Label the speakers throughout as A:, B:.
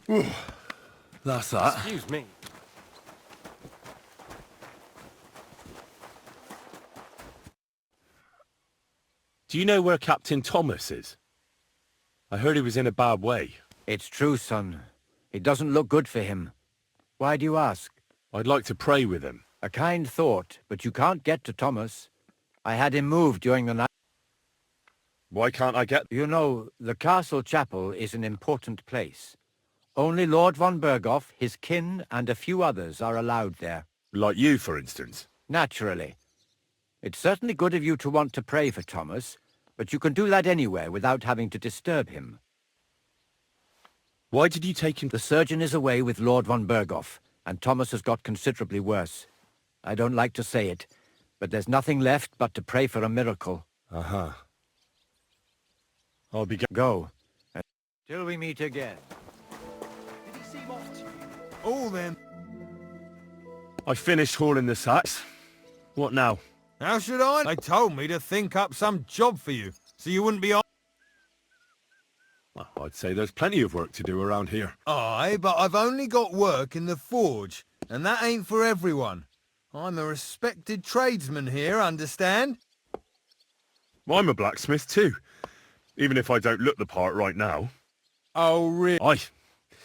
A: That's that.
B: Excuse me.
A: Do you know where Captain Thomas is? I heard he was in a bad way.
C: It's true, son. It doesn't look good for him. Why do you ask?
A: I'd like to pray with him.
C: A kind thought, but you can't get to Thomas. I had him moved during the night.
A: Why can't I get...
C: You know, the castle chapel is an important place. Only Lord von Berghoff, his kin, and a few others are allowed there.
A: Like you, for instance.
C: Naturally. It's certainly good of you to want to pray for Thomas, but you can do that anywhere without having to disturb him.
A: Why did you take him...
C: The surgeon is away with Lord von Berghoff, and Thomas has got considerably worse. I don't like to say it, but there's nothing left but to pray for a miracle.
A: Uh-huh. I'll be...
C: Go. Till we meet again.
B: Did he seem off to you?
D: All them.
A: I finished hauling the sacks. What now?
D: How should I? They told me to think up some job for you, so you wouldn't be on.
A: Well, I'd say there's plenty of work to do around here.
D: Aye, but I've only got work in the forge, and that ain't for everyone. I'm a respected tradesman here, understand?
A: I'm a blacksmith too, even if I don't look the part right now.
D: Oh, really?
A: Aye.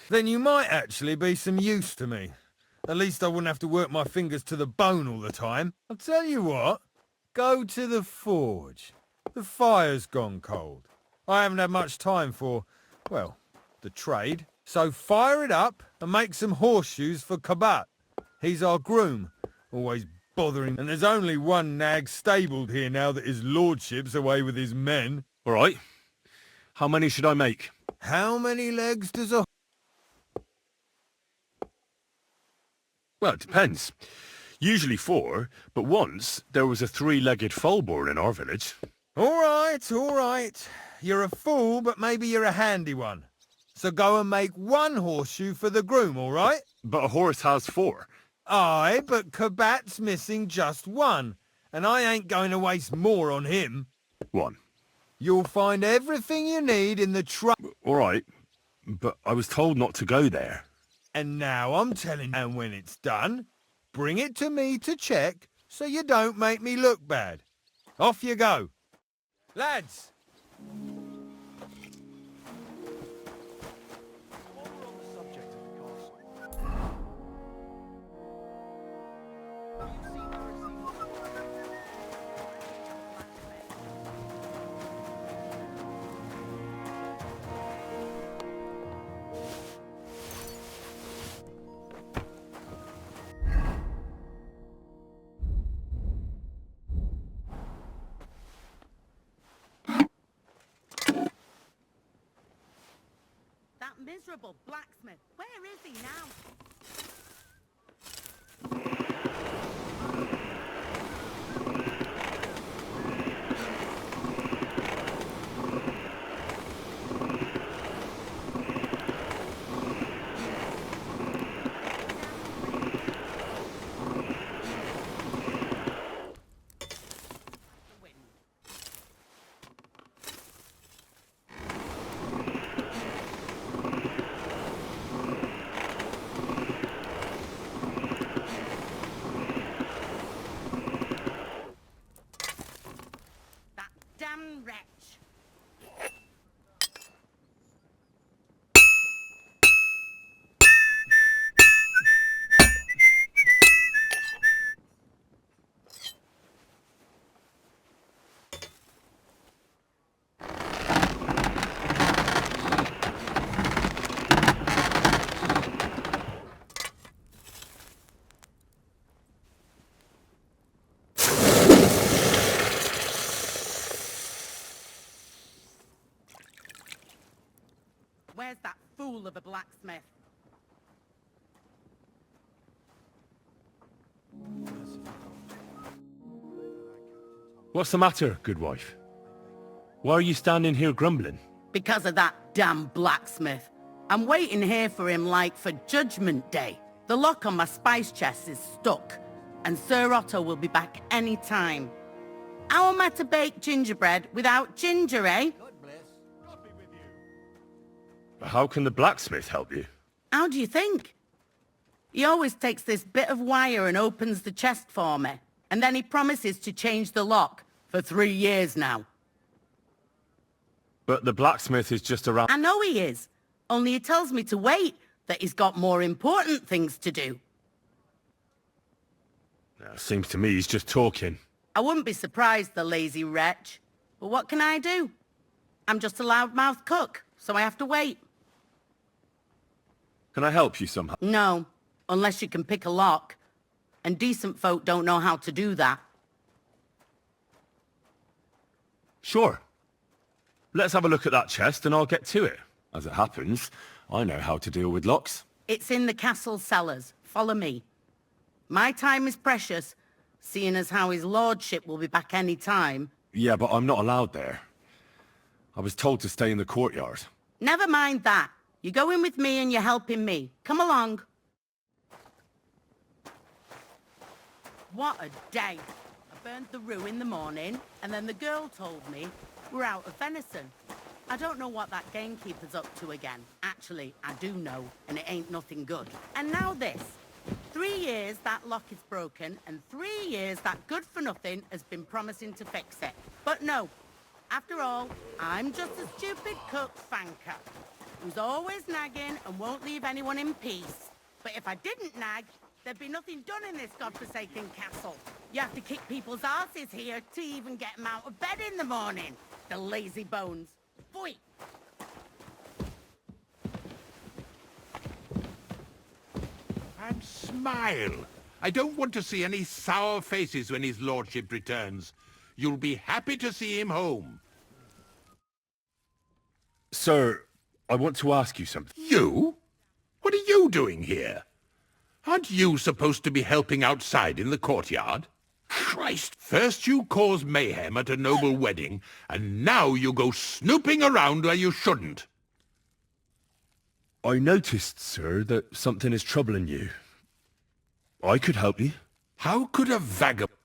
D: Then you might actually be some use to me. At least I wouldn't have to work my fingers to the bone all the time. I'll tell you what, go to the forge. The fire's gone cold. I haven't had much time for, well, the trade. So fire it up and make some horseshoes for Kabat. He's our groom, always bothering. And there's only one nag stabled here now that his lordship's away with his men.
A: All right. How many should I make?
D: How many legs does a...
A: Well, it depends. Usually 4, but once there was a 3-legged foal born in our village.
D: All right, all right. You're a fool, but maybe you're a handy one. So go and make one horseshoe for the groom, all right?
A: But a horse has 4.
D: Aye, but Kabat's missing just one, and I ain't going to waste more on him.
A: 1.
D: You'll find everything you need in the truck.
A: All right, but I was told not to go there.
D: And now I'm telling you, and when it's done, bring it to me to check, so you don't make me look bad. Off you go. Lads!
B: While we're on the subject of the castle, have you seen
E: That miserable blacksmith. Where is he now? Damn wretch. Where's that fool of a blacksmith?
A: What's the matter, good wife? Why are you standing here grumbling?
E: Because of that damn blacksmith. I'm waiting here for him like for Judgment Day. The lock on my spice chest is stuck, and Sir Otto will be back any time. How am I to bake gingerbread without ginger, eh?
A: How can the blacksmith help you?
E: How do you think? He always takes this bit of wire and opens the chest for me. And then he promises to change the lock for 3 years now.
A: But the blacksmith is just around...
E: I know he is. Only he tells me to wait, that he's got more important things to do.
A: Seems to me he's just talking.
E: I wouldn't be surprised, the lazy wretch. But what can I do? I'm just a loudmouth cook, so I have to wait.
A: Can I help you somehow?
E: No, unless you can pick a lock. And decent folk don't know how to do that.
A: Sure. Let's have a look at that chest and I'll get to it. As it happens, I know how to deal with locks.
E: It's in the castle cellars. Follow me. My time is precious, seeing as how his lordship will be back any time.
A: Yeah, but I'm not allowed there. I was told to stay in the courtyard.
E: Never mind that. You're going with me and you're helping me. Come along. What a day. I burned the roux in the morning, and then the girl told me we're out of venison. I don't know what that gamekeeper's up to again. Actually, I do know, and it ain't nothing good. And now this. 3 years that lock is broken, and 3 years that good-for-nothing has been promising to fix it. But no. After all, I'm just a stupid cook fanker who's always nagging and won't leave anyone in peace. But if I didn't nag, there'd be nothing done in this godforsaken castle. You have to kick people's asses here to even get them out of bed in the morning. The lazy bones. Boy.
F: And smile. I don't want to see any sour faces when his lordship returns. You'll be happy to see him home.
A: Sir, I want to ask you something.
F: You? What are you doing here? Aren't you supposed to be helping outside in the courtyard? Christ! First you cause mayhem at a noble wedding, and now you go snooping around where you shouldn't.
A: I noticed, sir, that something is troubling you. I could help you.
F: How could a vagabond...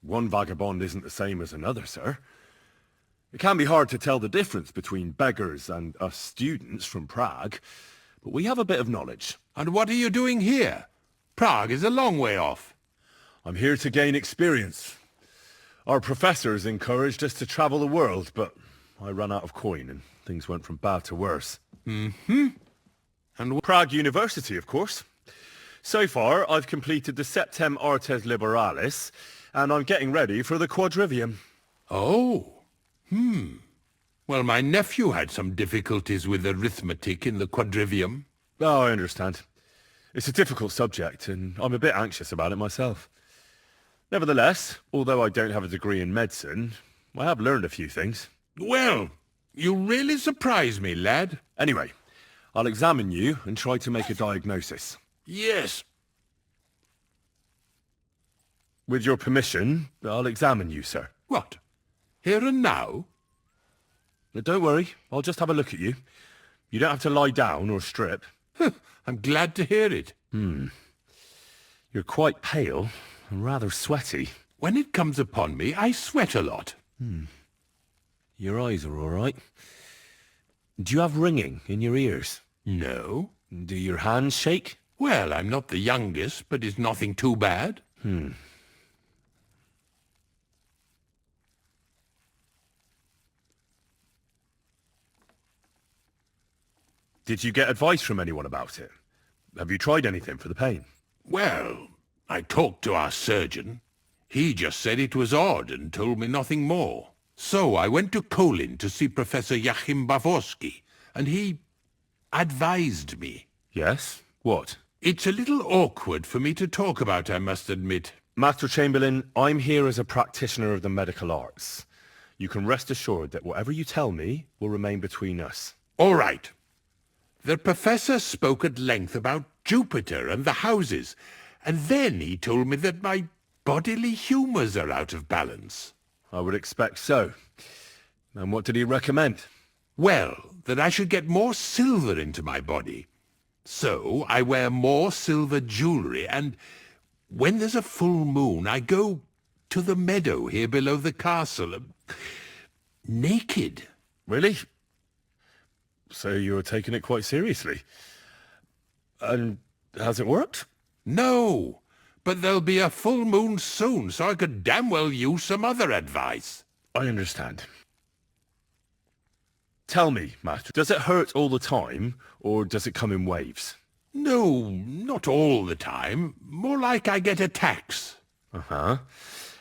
A: One vagabond isn't the same as another, sir. It can be hard to tell the difference between beggars and us students from Prague, but we have a bit of knowledge.
F: And what are you doing here? Prague is a long way off.
A: I'm here to gain experience. Our professors encouraged us to travel the world, but I ran out of coin and things went from bad to worse.
F: Mm-hmm. And
A: Prague University, of course. So far, I've completed the Septem Artes Liberalis, and I'm getting ready for the quadrivium.
F: Oh. Well, my nephew had some difficulties with arithmetic in the quadrivium.
A: Oh, I understand. It's a difficult subject, and I'm a bit anxious about it myself. Nevertheless, although I don't have a degree in medicine, I have learned a few things.
F: Well, you really surprise me, lad.
A: Anyway, I'll examine you and try to make a diagnosis.
F: Yes.
A: With your permission, I'll examine you, sir.
F: What? Here and now?
A: But don't worry, I'll just have a look at you. You don't have to lie down or strip.
F: I'm glad to hear it.
A: You're quite pale and rather sweaty.
F: When it comes upon me, I sweat a lot.
A: Your eyes are all right. Do you have ringing in your ears?
F: No.
A: Do your hands shake?
F: Well, I'm not the youngest, but it's nothing too bad.
A: Did you get advice from anyone about it? Have you tried anything for the pain?
F: Well, I talked to our surgeon. He just said it was odd and told me nothing more. So I went to Kolin to see Professor Joachim Bavorsky, and he advised me.
A: Yes? What?
F: It's a little awkward for me to talk about, I must admit.
A: Master Chamberlain, I'm here as a practitioner of the medical arts. You can rest assured that whatever you tell me will remain between us.
F: All right. The professor spoke at length about Jupiter and the houses, and then he told me that my bodily humours are out of balance.
A: I would expect so. And what did he recommend?
F: Well, that I should get more silver into my body. So I wear more silver jewellery, and when there's a full moon, I go to the meadow here below the castle, naked.
A: Really? So you're taking it quite seriously. And has it worked?
F: No, but there'll be a full moon soon, so I could damn well use some other advice.
A: I understand. Tell me, Master, does it hurt all the time, or does it come in waves?
F: No, not all the time. More like I get attacks.
A: Uh-huh.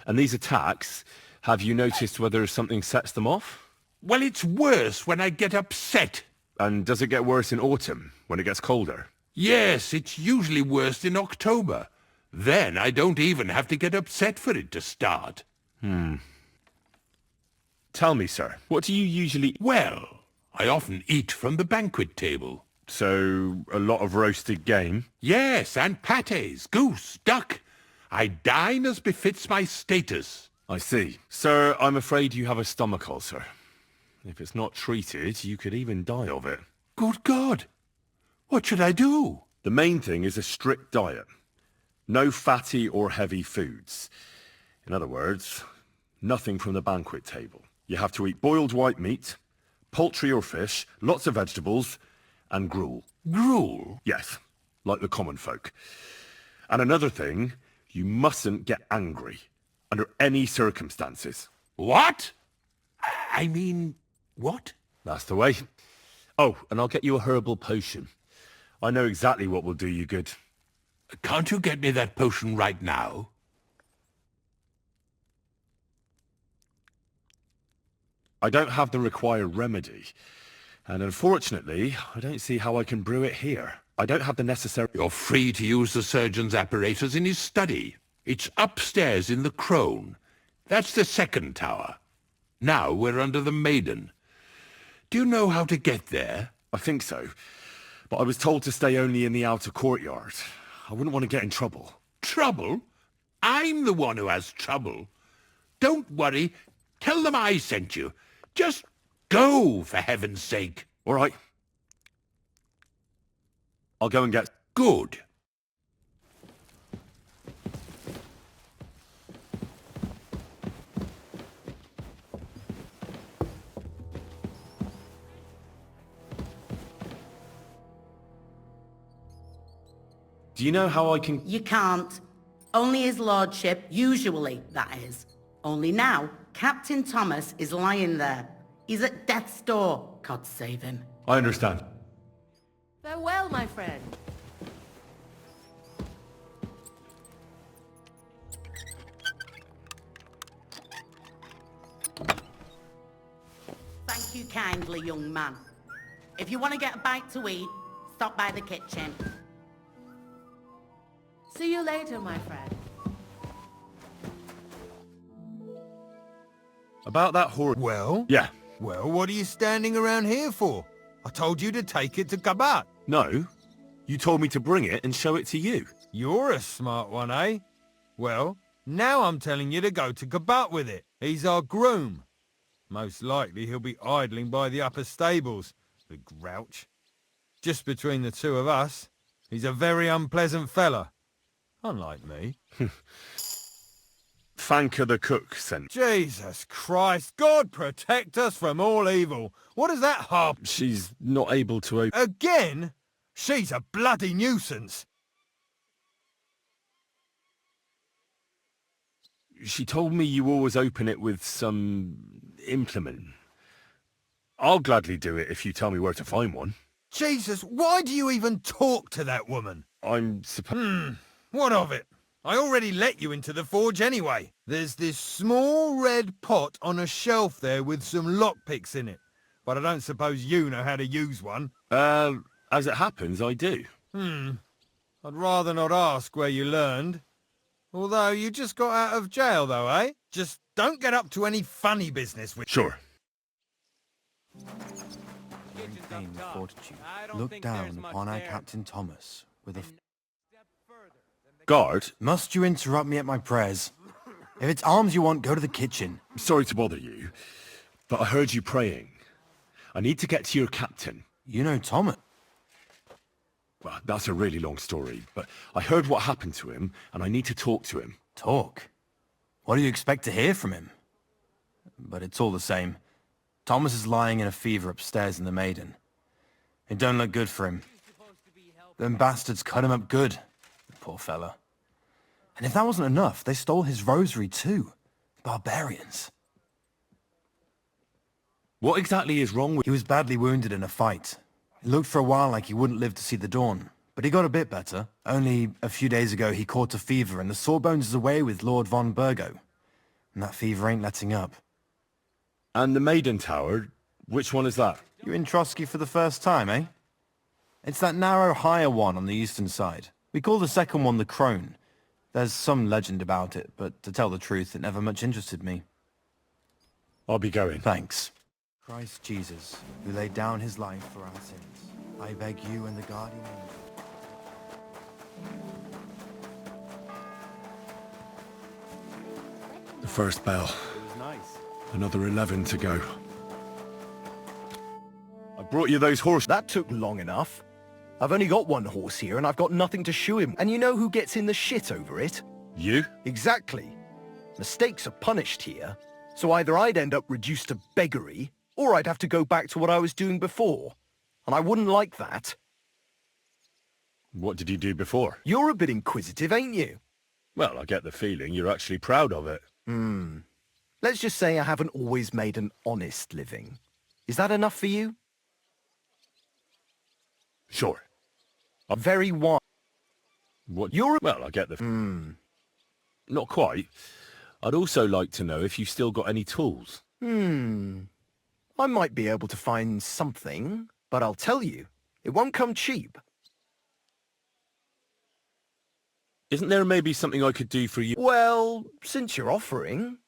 A: And these attacks, have you noticed whether something sets them off?
F: Well, it's worse when I get upset.
A: And does it get worse in autumn, when it gets colder?
F: Yes, it's usually worst in October. Then I don't even have to get upset for it to start.
A: Tell me, sir, what do you usually...
F: Well, I often eat from the banquet table.
A: So, a lot of roasted game?
F: Yes, and pâtés, goose, duck. I dine as befits my status.
A: I see. Sir, I'm afraid you have a stomach ulcer. If it's not treated, you could even die of it.
F: Good God! What should I do?
A: The main thing is a strict diet. No fatty or heavy foods. In other words, nothing from the banquet table. You have to eat boiled white meat, poultry or fish, lots of vegetables, and gruel.
F: Gruel?
A: Yes, like the common folk. And another thing, you mustn't get angry, under any circumstances.
F: What? I mean, what?
A: That's the way. Oh, and I'll get you a herbal potion. I know exactly what will do you good.
F: Can't you get me that potion right now?
A: I don't have the required remedy. And unfortunately, I don't see how I can brew it here. I don't have the necessary...
F: You're free to use the surgeon's apparatus in his study. It's upstairs in the crone. That's the second tower. Now we're under the maiden. Do you know how to get there?
A: I think so. But I was told to stay only in the outer courtyard. I wouldn't want to get in trouble.
F: Trouble? I'm the one who has trouble. Don't worry. Tell them I sent you. Just go, for heaven's sake.
A: All right. I'll go and get...
F: Good.
A: Do you know how I can...
E: You can't. Only his lordship, usually, that is. Only now, Captain Thomas is lying there. He's at death's door, God save him.
A: I understand.
G: Farewell, my friend.
E: Thank you kindly, young man. If you want to get a bite to eat, stop by the kitchen.
G: See you later, my friend.
A: About that horse...
D: Well?
A: Yeah.
D: Well, what are you standing around here for? I told you to take it to Kabat.
A: No. You told me to bring it and show it to you.
D: You're a smart one, eh? Well, now I'm telling you to go to Kabat with it. He's our groom. Most likely he'll be idling by the upper stables, the grouch. Just between the two of us, he's a very unpleasant fella. Unlike me.
A: Fanka the cook sent...
D: Jesus Christ, God protect us from all evil. What is that harp?
A: She's not able to open...
D: Again? She's a bloody nuisance.
A: She told me you always open it with some... implement. I'll gladly do it if you tell me where to find one.
D: Jesus, why do you even talk to that woman?
A: I'm supposed...
D: What of it? I already let you into the forge anyway. There's this small red pot on a shelf there with some lockpicks in it. But I don't suppose you know how to use one.
A: As it happens, I do.
D: I'd rather not ask where you learned. Although you just got out of jail though, eh? Just don't get up to any funny business with...
A: Sure.
H: Pain and fortitude. Look down upon our Captain Thomas with a...
A: Guard,
H: Must you interrupt me at my prayers? If it's alms you want, go to the kitchen.
A: sorry to bother you, but I heard you praying. I need to get to your captain.
H: You know Thomas.
A: Well, that's a really long story, but I heard what happened to him, and I need to talk to him.
H: Talk? What do you expect to hear from him? But it's all the same. Thomas is lying in a fever upstairs in the Maiden. It don't look good for him. Them bastards cut him up good. The poor fella. And if that wasn't enough, they stole his rosary too. Barbarians.
A: What exactly is wrong with...
H: He was badly wounded in a fight. It looked for a while like he wouldn't live to see the dawn. But he got a bit better. Only a few days ago he caught a fever and the Sawbones is away with Lord von Burgo. And that fever ain't letting up.
A: And the Maiden Tower, which one is that?
H: You're in Trotsky for the first time, eh? It's that narrow, higher one on the eastern side. We call the second one the Crone. There's some legend about it, but to tell the truth, it never much interested me.
A: I'll be going.
H: Thanks. Christ Jesus, who laid down his life for our sins, I beg you and the guardian angel.
A: The first bell.
C: It was nice.
A: Another 11 to go. I brought you those horses.
I: That took long enough. I've only got one horse here and I've got nothing to shoe him. And you know who gets in the shit over it?
A: You?
I: Exactly. Mistakes are punished here. So either I'd end up reduced to beggary, or I'd have to go back to what I was doing before. And I wouldn't like that.
A: What did you do before?
I: You're a bit inquisitive, ain't you?
A: Well, I get the feeling you're actually proud of it.
I: Let's just say I haven't always made an honest living. Is that enough for you?
A: Sure.
I: Very wise.
A: What?
I: You're...
A: Well, I get the... Not quite. I'd also like to know if you still got any tools.
I: I might be able to find something, but I'll tell you, it won't come cheap.
A: Isn't there maybe something I could do for you?
I: Well, since you're offering,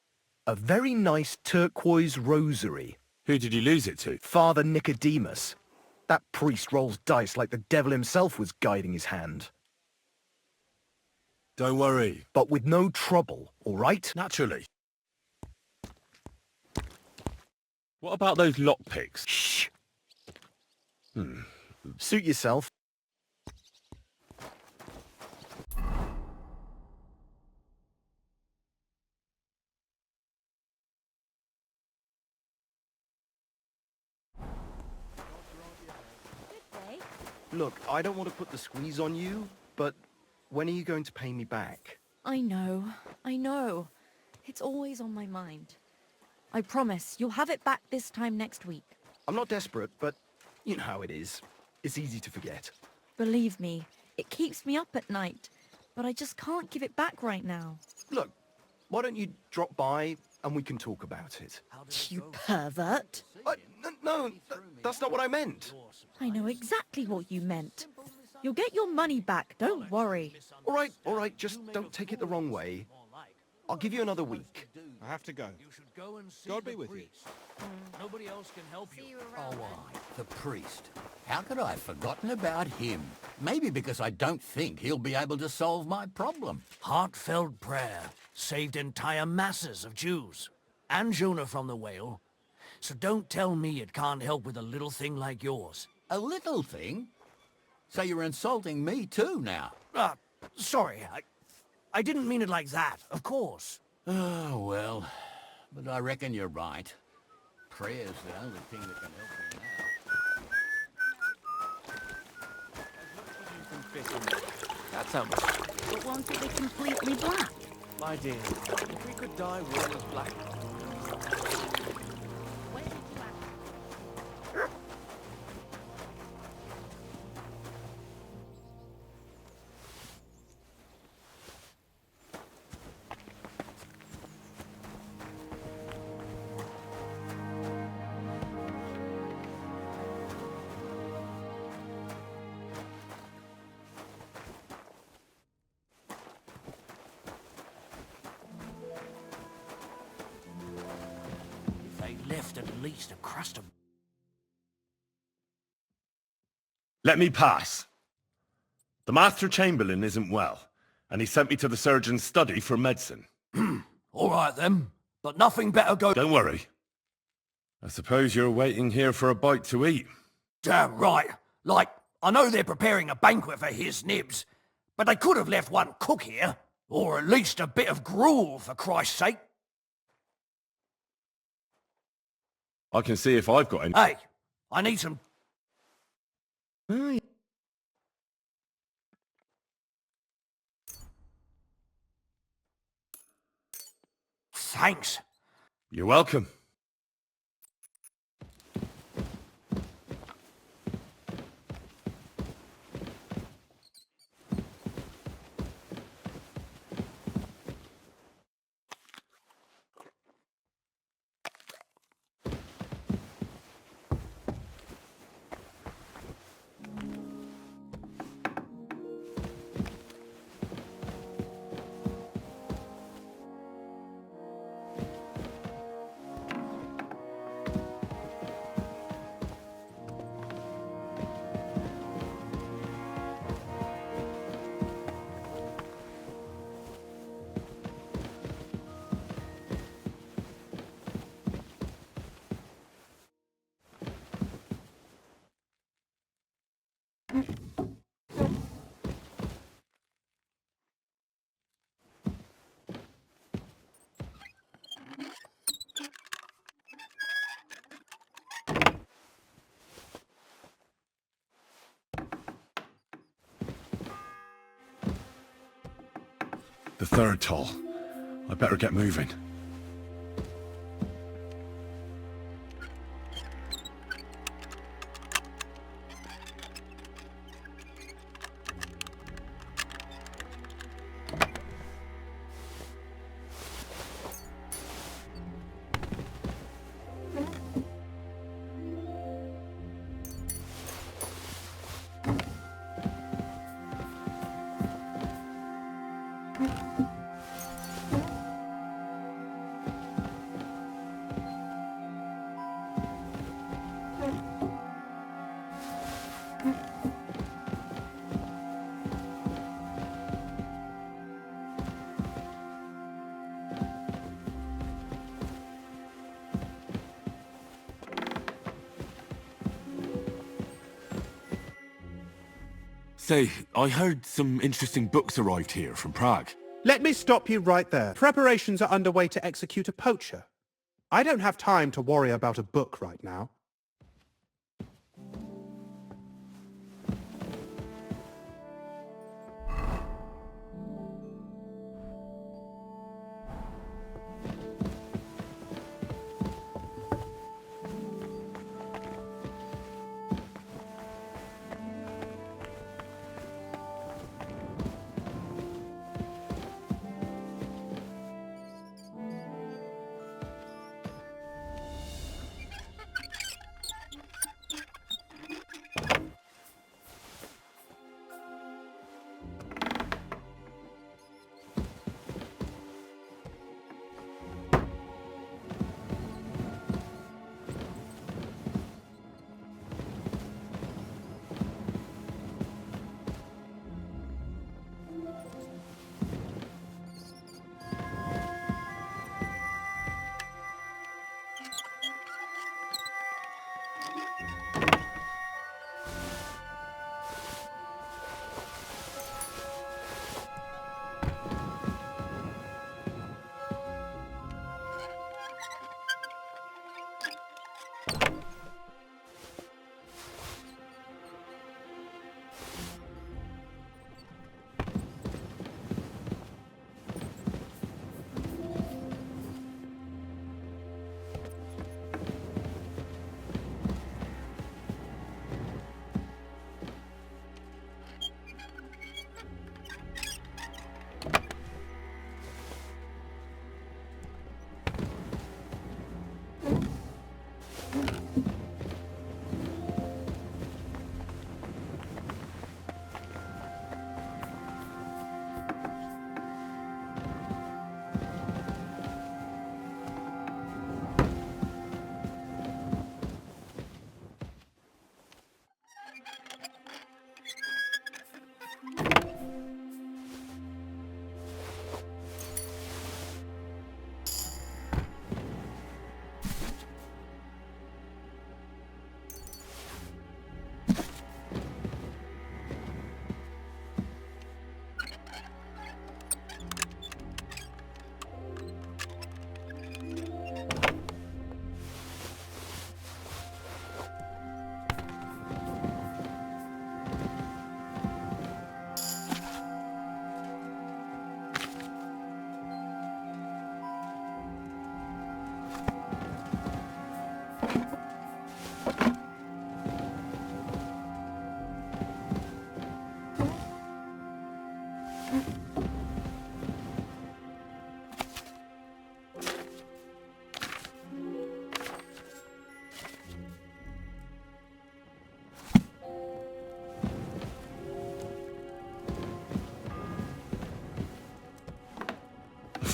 I: a very nice turquoise rosary.
A: Who did you lose it to?
I: Father Nicodemus. That priest rolls dice like the devil himself was guiding his hand.
A: Don't worry.
I: But with no trouble, all right?
A: Naturally. What about those lockpicks?
I: Shh. Suit yourself. Look, I don't want to put the squeeze on you, but when are you going to pay me back?
J: I know. It's always on my mind. I promise you'll have it back this time next week.
I: I'm not desperate, but you know how it is. It's easy to forget.
J: Believe me, it keeps me up at night, but I just can't give it back right now.
I: Look, why don't you drop by and we can talk about it?
J: You pervert.
I: No, that's not what I meant.
J: I know exactly what you meant. You'll get your money back, don't worry.
I: All right, just don't take it the wrong way. I'll give you another week.
H: I have to go. God be with you.
B: Nobody else can help you.
K: Oh, the priest. How could I have forgotten about him? Maybe because I don't think he'll be able to solve my problem.
B: Heartfelt prayer saved entire masses of Jews. And Jonah from the whale. So don't tell me it can't help with a little thing like yours.
K: A little thing? So you're insulting me too now?
B: Sorry, I didn't mean it like that, of course.
K: Oh, well, but I reckon you're right. Prayer's the only thing that can help me now.
B: That's how much.
E: But won't it be completely black?
B: My dear, if we could dye wool as black.
E: When did you ask?
B: They left at least a crust of...
A: Let me pass. The Master Chamberlain isn't well, and he sent me to the surgeon's study for medicine.
B: All right then, but nothing better go...
A: Don't worry. I suppose you're waiting here for a bite to eat.
B: Damn right. Like, I know they're preparing a banquet for his nibs, but they could have left one cook here, or at least a bit of gruel, for Christ's sake.
A: I can see if I've got any...
B: Hey, I need some Thanks.
A: You're welcome. The third toll. I better get moving.
L: Say, I heard some interesting books arrived here from Prague.
M: Let me stop you right there. Preparations are underway to execute a poacher. I don't have time to worry about a book right now.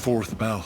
A: fourth bell.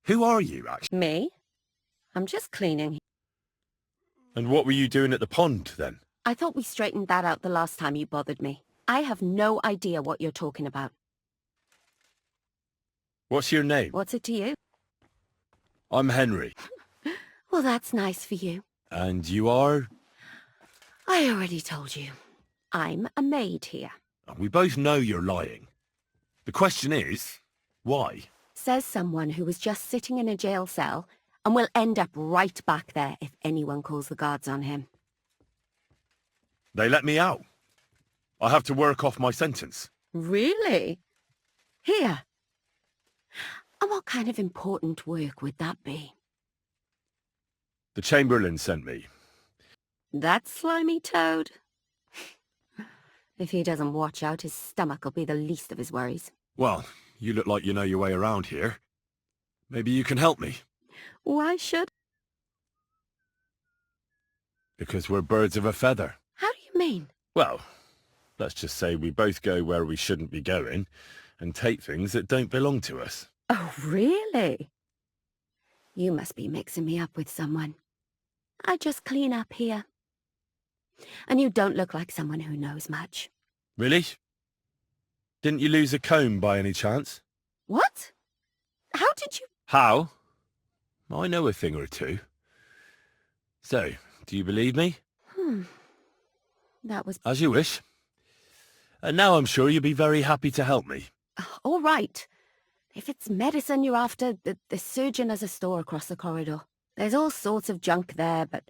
A: Who are you, actually?
N: Me? I'm just cleaning.
A: And what were you doing at the pond, then?
N: I thought we straightened that out the last time you bothered me. I have no idea what you're talking about.
A: What's your name?
N: What's it to you?
A: I'm Henry.
N: Well, that's nice for you.
A: And you are?
N: I already told you. I'm a maid here.
A: We both know you're lying. The question is, why?
N: Says someone who was just sitting in a jail cell and will end up right back there if anyone calls the guards on him.
A: They let me out. I have to work off my sentence.
N: Really? Here? And what kind of important work would that be?
A: The Chamberlain sent me.
N: That slimy toad? If he doesn't watch out, his stomach will be the least of his worries.
A: Well, you look like you know your way around here. Maybe you can help me.
N: Why should?
A: Because we're birds of a feather.
N: How do you mean?
A: Well, let's just say we both go where we shouldn't be going and take things that don't belong to us.
N: Oh, really? You must be mixing me up with someone. I just clean up here. And you don't look like someone who knows much.
A: Really? Didn't you lose a comb by any chance?
N: What? How did you...
A: How? I know a thing or two. So, do you believe me?
N: That was...
A: As you wish. And now I'm sure you'll be very happy to help me.
N: All right. If it's medicine you're after, the surgeon has a store across the corridor. There's all sorts of junk there, but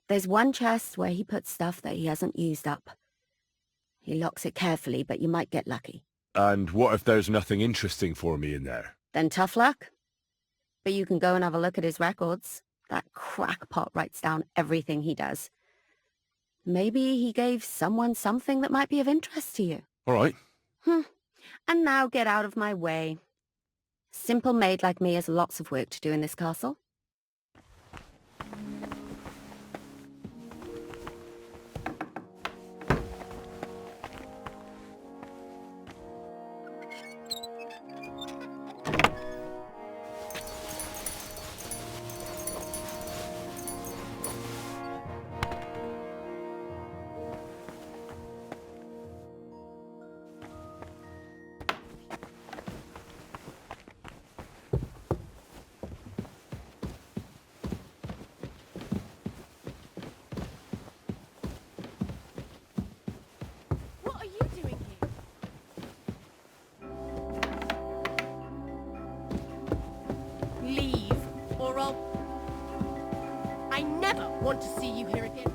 N: there's one chest where he puts stuff that he hasn't used up. He locks it carefully, but you might get lucky.
A: And what if there's nothing interesting for me in there?
N: Then tough luck. But you can go and have a look at his records. That crackpot writes down everything he does. Maybe he gave someone something that might be of interest to you.
A: All right.
N: And now get out of my way. Simple maid like me has lots of work to do in this castle.
G: I never want to see you here again.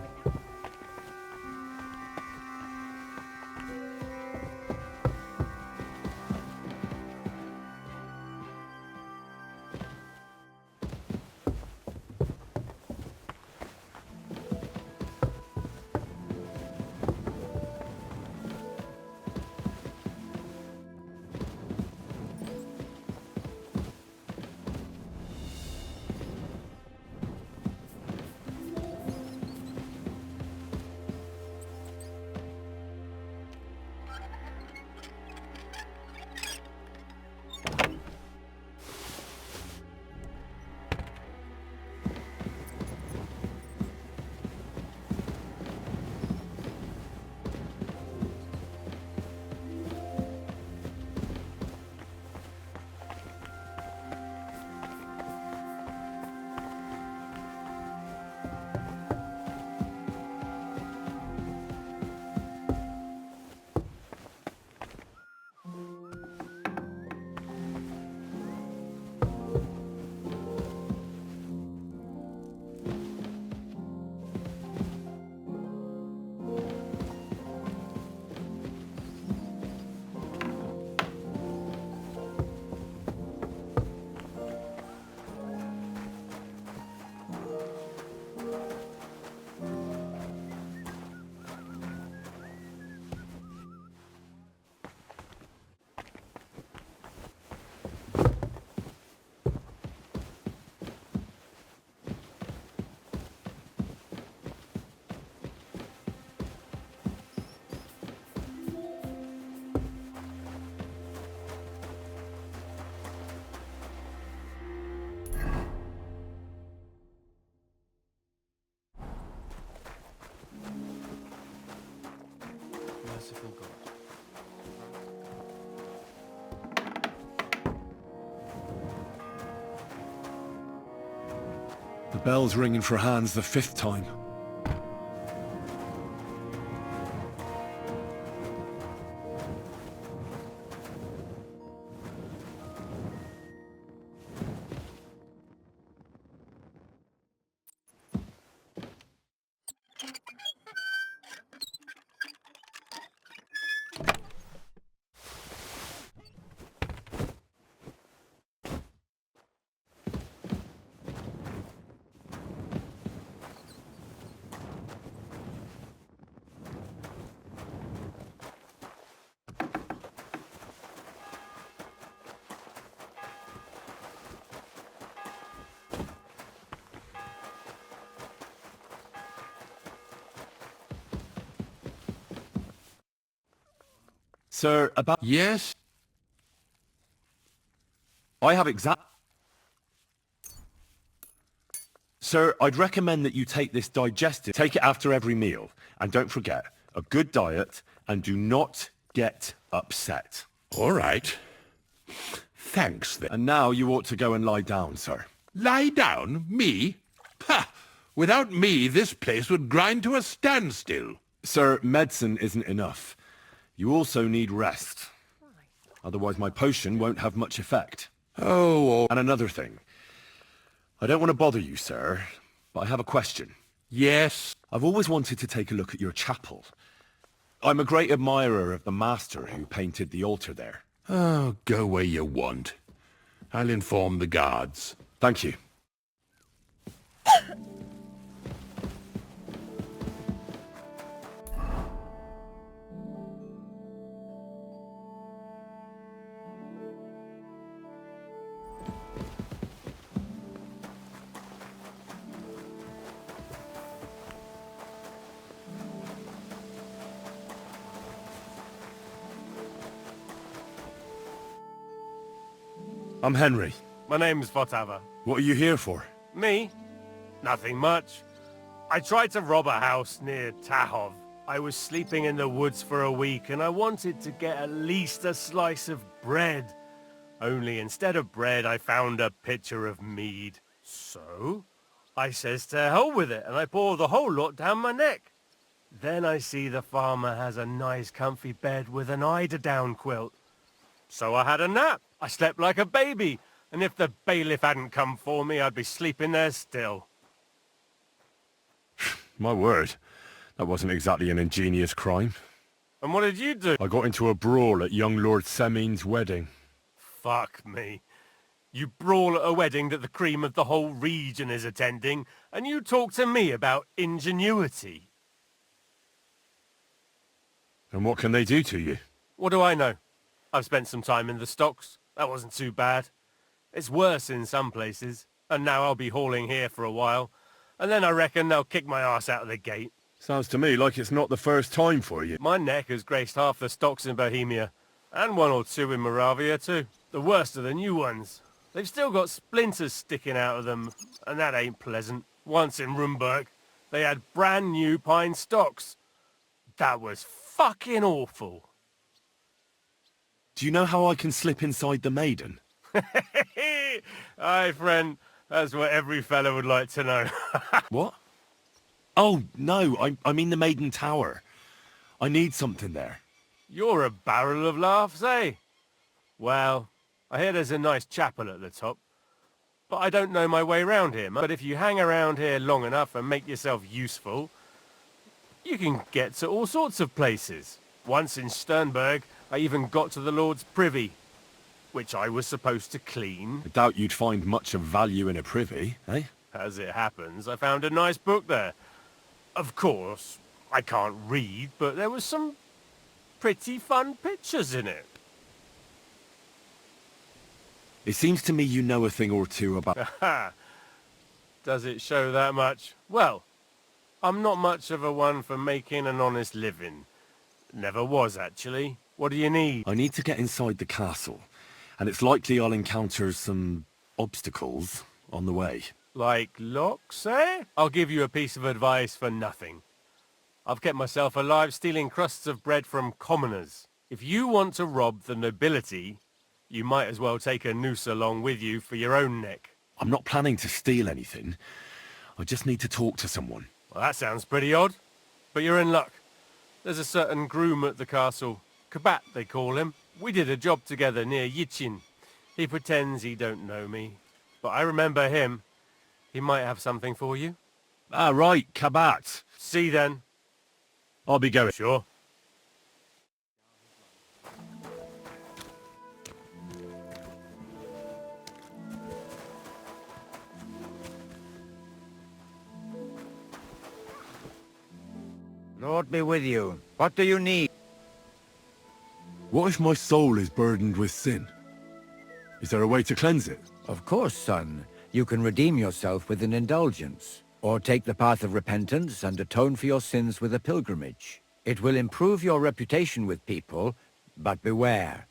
I: merciful God.
A: The bell's ringing for Hans the 5th time. Sir, about...
F: Yes?
A: I have exact... Sir, I'd recommend that you take this digestive. Take it after every meal. And don't forget, a good diet, and do not get upset.
F: All right. Thanks, then.
A: And now you ought to go and lie down, sir.
F: Lie down? Me? Ha! Without me, this place would grind to a standstill.
A: Sir, medicine isn't enough. You also need rest. Otherwise my potion won't have much effect.
F: Oh,
A: and another thing. I don't want to bother you, sir, but I have a question.
F: Yes?
A: I've always wanted to take a look at your chapel. I'm a great admirer of the master who painted the altar there.
F: Oh, go where you want. I'll inform the guards.
A: Thank you. I'm Henry.
O: My name's Votava.
A: What are you here for?
O: Me? Nothing much. I tried to rob a house near Tahov. I was sleeping in the woods for a week and I wanted to get at least a slice of bread. Only instead of bread, I found a pitcher of mead. So, I says to hell with it and I pour the whole lot down my neck. Then I see the farmer has a nice comfy bed with an eiderdown quilt. So I had a nap. I slept like a baby, and if the bailiff hadn't come for me, I'd be sleeping there still.
A: My word, that wasn't exactly an ingenious crime.
O: And what did you do?
A: I got into a brawl at young Lord Semin's wedding.
O: Fuck me. You brawl at a wedding that the cream of the whole region is attending, and you talk to me about ingenuity.
A: And what can they do to you?
O: What do I know? I've spent some time in the stocks. That wasn't too bad. It's worse in some places, and now I'll be hauling here for a while, and then I reckon they'll kick my ass out of the gate.
A: Sounds to me like it's not the first time for you.
O: My neck has graced half the stocks in Bohemia, and one or two in Moravia too. The worst are the new ones. They've still got splinters sticking out of them, and that ain't pleasant. Once in Rumburg, they had brand new pine stocks. That was fucking awful.
A: Do you know how I can slip inside the maiden?
O: Aye, friend. That's what every fella would like to know.
A: What? Oh, no, I mean the Maiden Tower. I need something there.
O: You're a barrel of laughs, eh? Well, I hear there's a nice chapel at the top. But I don't know my way round here. But if you hang around here long enough and make yourself useful, you can get to all sorts of places. Once in Sternberg, I even got to the Lord's privy, which I was supposed to clean.
A: I doubt you'd find much of value in a privy, eh?
O: As it happens, I found a nice book there. Of course, I can't read, but there was some pretty fun pictures in it.
A: It seems to me you know a thing or two about...
O: Aha! Does it show that much? Well, I'm not much of a one for making an honest living. Never was, actually. What do you need?
A: I need to get inside the castle, and it's likely I'll encounter some obstacles on the way.
O: Like locks, eh? I'll give you a piece of advice for nothing. I've kept myself alive stealing crusts of bread from commoners. If you want to rob the nobility, you might as well take a noose along with you for your own neck.
A: I'm not planning to steal anything. I just need to talk to someone.
O: Well, that sounds pretty odd. But you're in luck. There's a certain groom at the castle. Kabat, they call him. We did a job together near Yichin. He pretends he don't know me. But I remember him. He might have something for you.
A: Ah, right, Kabat.
O: See then.
A: I'll be going.
O: Sure.
C: Lord be with you. What do you need?
L: What if my soul is burdened with sin? Is there a way to cleanse it?
C: Of course, son. You can redeem yourself with an indulgence, or take the path of repentance and atone for your sins with a pilgrimage. It will improve your reputation with people, but beware.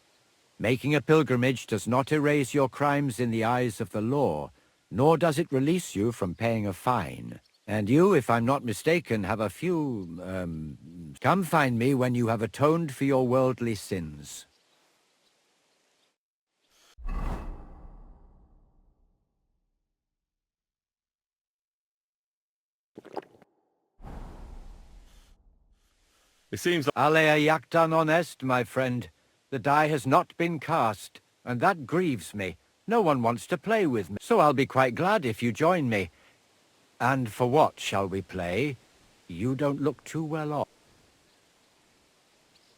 C: Making a pilgrimage does not erase your crimes in the eyes of the law, nor does it release you from paying a fine. And you, if I'm not mistaken, have a few, Come find me when you have atoned for your worldly sins.
A: It seems like...
C: Alea jactan honest, my friend. The die has not been cast, and that grieves me. No one wants to play with me, so I'll be quite glad if you join me. And for what shall we play? You don't look too well off.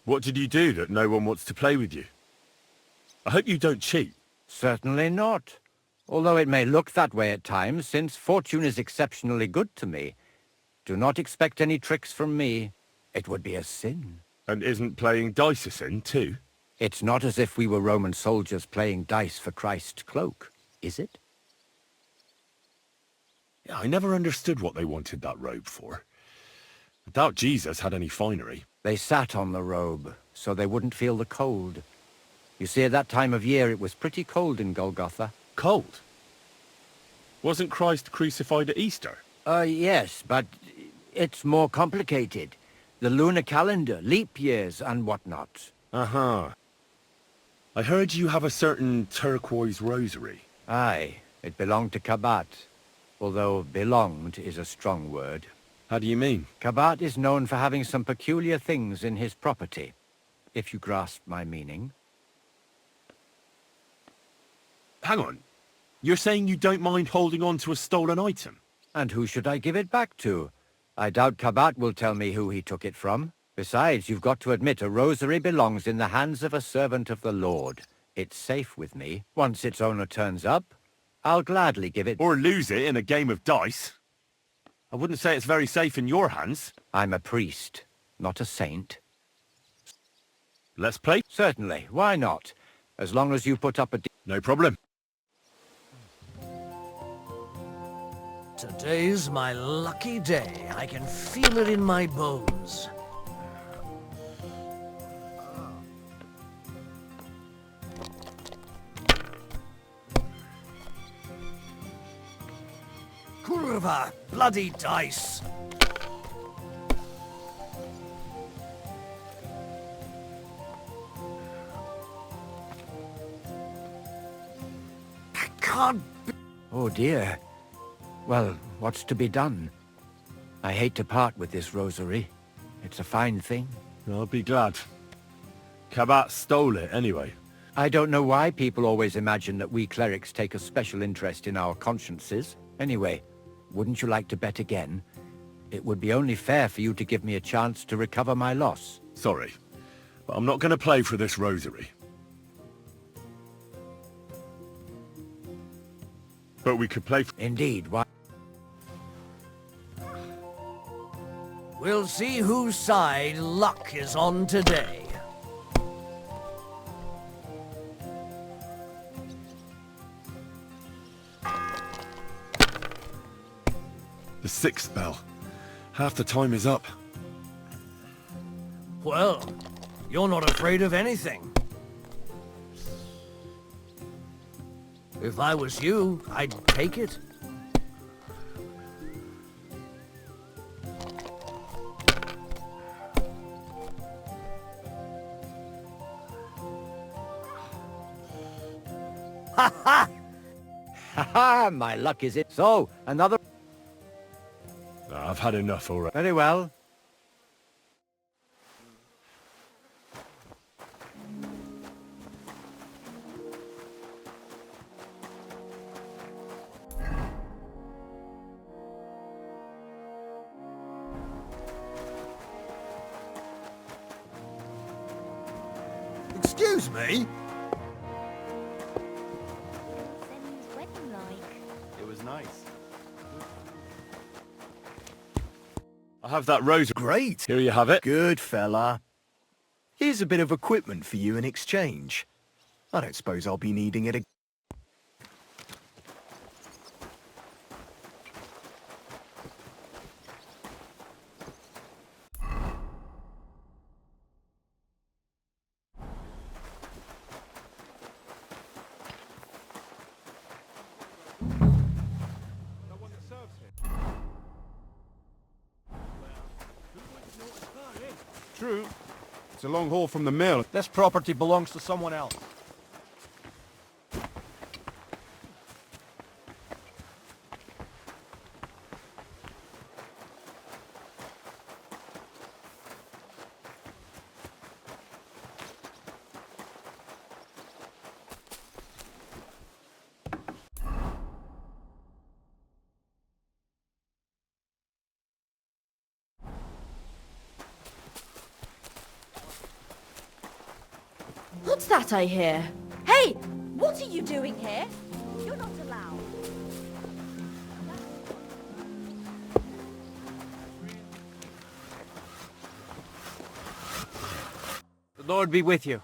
A: What did you do that no one wants to play with you? I hope you don't cheat.
C: Certainly not. Although it may look that way at times, since fortune is exceptionally good to me. Do not expect any tricks from me. It would be a sin.
A: And isn't playing dice a sin, too?
C: It's not as if we were Roman soldiers playing dice for Christ's cloak, is it?
A: Yeah, I never understood what they wanted that robe for. I doubt Jesus had any finery.
C: They sat on the robe, so they wouldn't feel the cold. You see, at that time of year, it was pretty cold in Golgotha.
A: Cold? Wasn't Christ crucified at Easter?
C: Yes, but it's more complicated. The lunar calendar, leap years, and whatnot.
A: Uh-huh. I heard you have a certain turquoise rosary.
C: Aye, it belonged to Kabat. Although belonged is a strong word.
A: How do you mean?
C: Kabat is known for having some peculiar things in his property, if you grasp my meaning.
A: Hang on. You're saying you don't mind holding on to a stolen item?
C: And who should I give it back to? I doubt Kabat will tell me who he took it from. Besides, you've got to admit a rosary belongs in the hands of a servant of the Lord. It's safe with me. Once its owner turns up, I'll gladly give it...
A: Or lose it in a game of dice. I wouldn't say it's very safe in your hands.
C: I'm a priest, not a saint.
A: Let's play?
C: Certainly, why not? As long as you put up a...
A: No problem.
B: Today's my lucky day. I can feel it in my bones. Kurva, bloody dice. I can't...
C: Oh dear. Well, what's to be done? I hate to part with this rosary. It's a fine thing.
A: I'll be glad. Kabat stole it anyway.
C: I don't know why people always imagine that we clerics take a special interest in our consciences. Anyway, wouldn't you like to bet again? It would be only fair for you to give me a chance to recover my loss.
A: Sorry, but I'm not going to play for this rosary. But we could play for...
C: Indeed, why...
B: We'll see whose side luck is on today.
A: The sixth bell. Half the time is up.
B: Well, you're not afraid of anything. If I was you, I'd take it.
C: Ha! My luck is it. So, another...
A: I've had enough already.
C: Very well.
D: Excuse me?
P: It was nice.
A: I have that rose.
I: Great.
A: Here you have it.
I: Good fella. Here's a bit of equipment for you in exchange. I don't suppose I'll be needing it again.
M: True. It's a long haul from the mill.
B: This property belongs to someone else.
J: What's that I hear? Hey! What are you doing here? You're not allowed.
Q: The Lord be with you.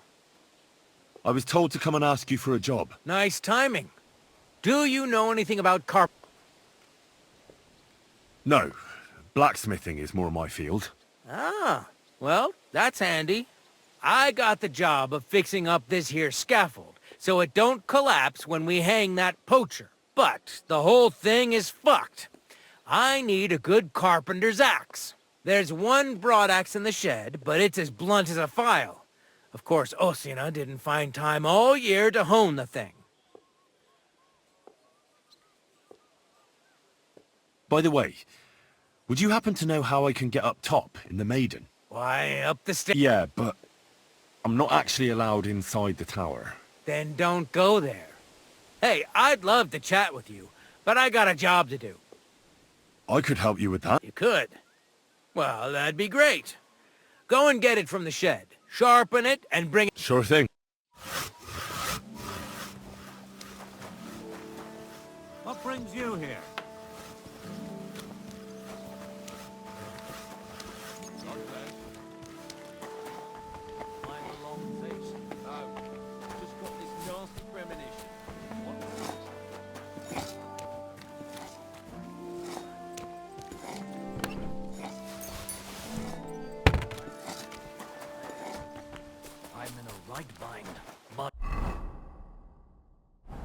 A: I was told to come and ask you for a job.
Q: Nice timing. Do you know anything about carp...
A: No. Blacksmithing is more my field.
Q: Ah, well, that's handy. I got the job of fixing up this here scaffold, so it don't collapse when we hang that poacher. But the whole thing is fucked. I need a good carpenter's axe. There's one broadaxe in the shed, but it's as blunt as a file. Of course, Osina didn't find time all year to hone the thing.
A: By the way, would you happen to know how I can get up top in the Maiden?
Q: Why, up the stairs?
A: Yeah, but I'm not actually allowed inside the tower.
Q: Then don't go there. Hey, I'd love to chat with you, but I got a job to do.
A: I could help you with that.
Q: You could? Well, that'd be great. Go and get it from the shed. Sharpen it and bring it...
A: Sure thing.
B: What brings you here?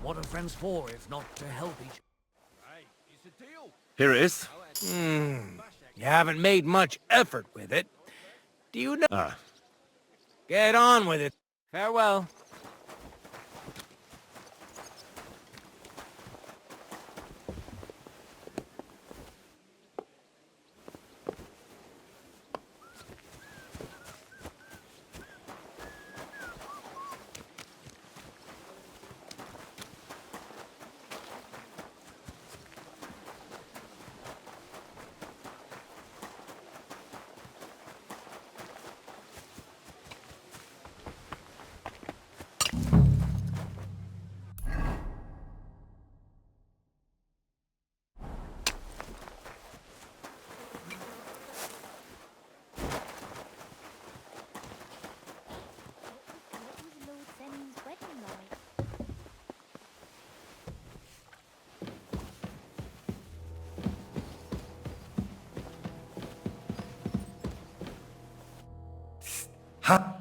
B: What are friends for if not to help each other?
A: Here it is.
Q: You haven't made much effort with it. Do you know...
A: Ah.
Q: Get on with it. Farewell.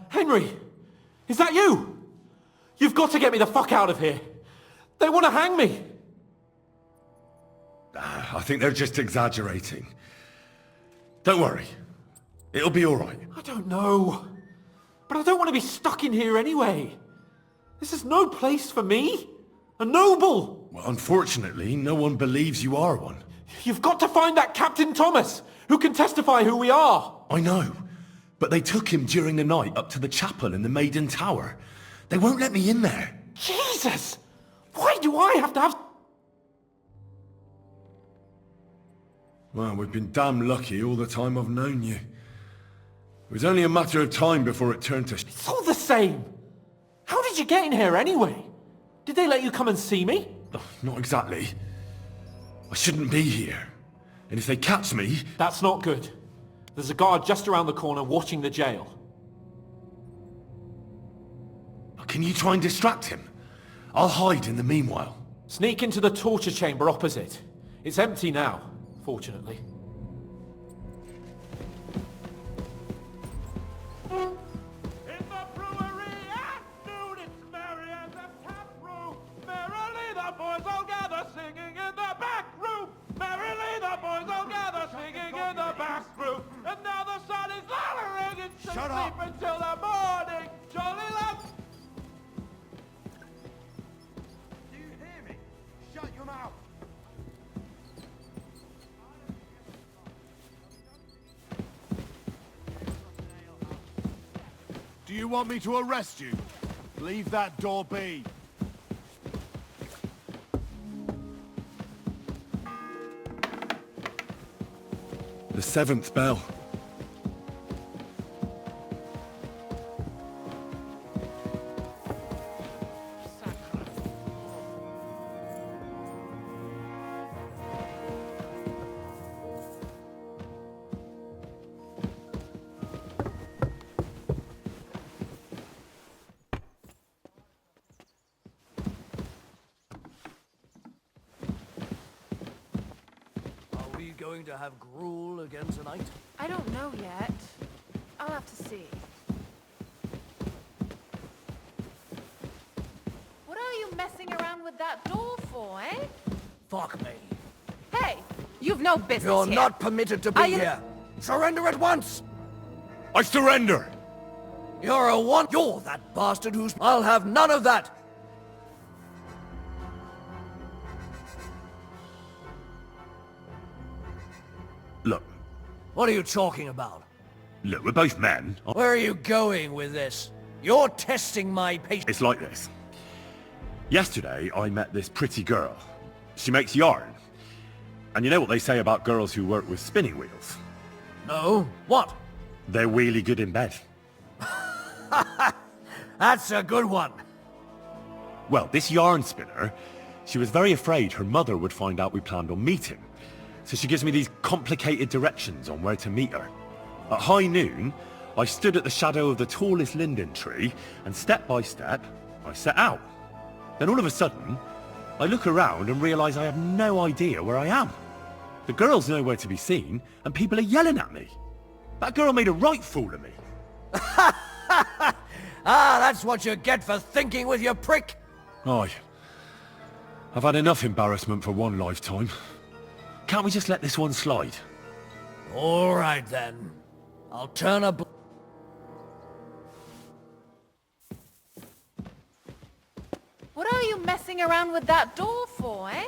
B: Henry! Is that you? You've got to get me the fuck out of here. They want to hang me.
A: I think they're just exaggerating. Don't worry. It'll be all right.
B: I don't know. But I don't want to be stuck in here anyway. This is no place for me.
P: A noble!
A: Well, unfortunately, no one believes you are one.
P: You've got to find that Captain Thomas, who can testify who we are.
A: I know, but they took him during the night up to the chapel in the Maiden Tower. They won't let me in there.
P: Jesus! Why do I have to have...
A: Well, we've been damn lucky all the time I've known you. It was only a matter of time before it turned to...
P: It's all the same. How did you get in here anyway? Did they let you come and see me?
A: Oh, not exactly. I shouldn't be here. And if they catch me...
P: That's not good. There's a guard just around the corner watching the jail.
A: Can you try and distract him? I'll hide in the meanwhile.
P: Sneak into the torture chamber opposite. It's empty now, fortunately.
B: Shut up! Until the morning, jolly lads! Do you hear me? Shut your mouth!
R: Do you want me to arrest you? Leave that door be.
A: The 7th bell.
B: Going to have gruel again tonight?
G: I don't know yet. I'll have to see. What are you messing around with that door for, eh?
B: Fuck me.
G: Hey, you've no business
B: You're
G: here.
B: not permitted to be
G: Are you-
B: here. Surrender at once!
A: I surrender!
B: You're a one. You're that bastard who's... I'll have none of that!
A: Look.
B: What are you talking about?
A: Look, we're both men.
B: Where are you going with this? You're testing my patience.
A: It's like this. Yesterday, I met this pretty girl. She makes yarn. And you know what they say about girls who work with spinning wheels?
B: No? What?
A: They're really good in bed.
B: That's a good one.
A: Well, this yarn spinner, she was very afraid her mother would find out we planned on meeting. So she gives me these complicated directions on where to meet her. At high noon, I stood at the shadow of the tallest linden tree, and step by step, I set out. Then all of a sudden, I look around and realise I have no idea where I am. The girl's nowhere to be seen, and people are yelling at me. That girl made a right fool of me.
B: That's what you get for thinking with your prick.
A: Aye. I've had enough embarrassment for one lifetime. Can't we just let this one slide?
B: All right, then. I'll turn a...
G: What are you messing around with that door for, eh?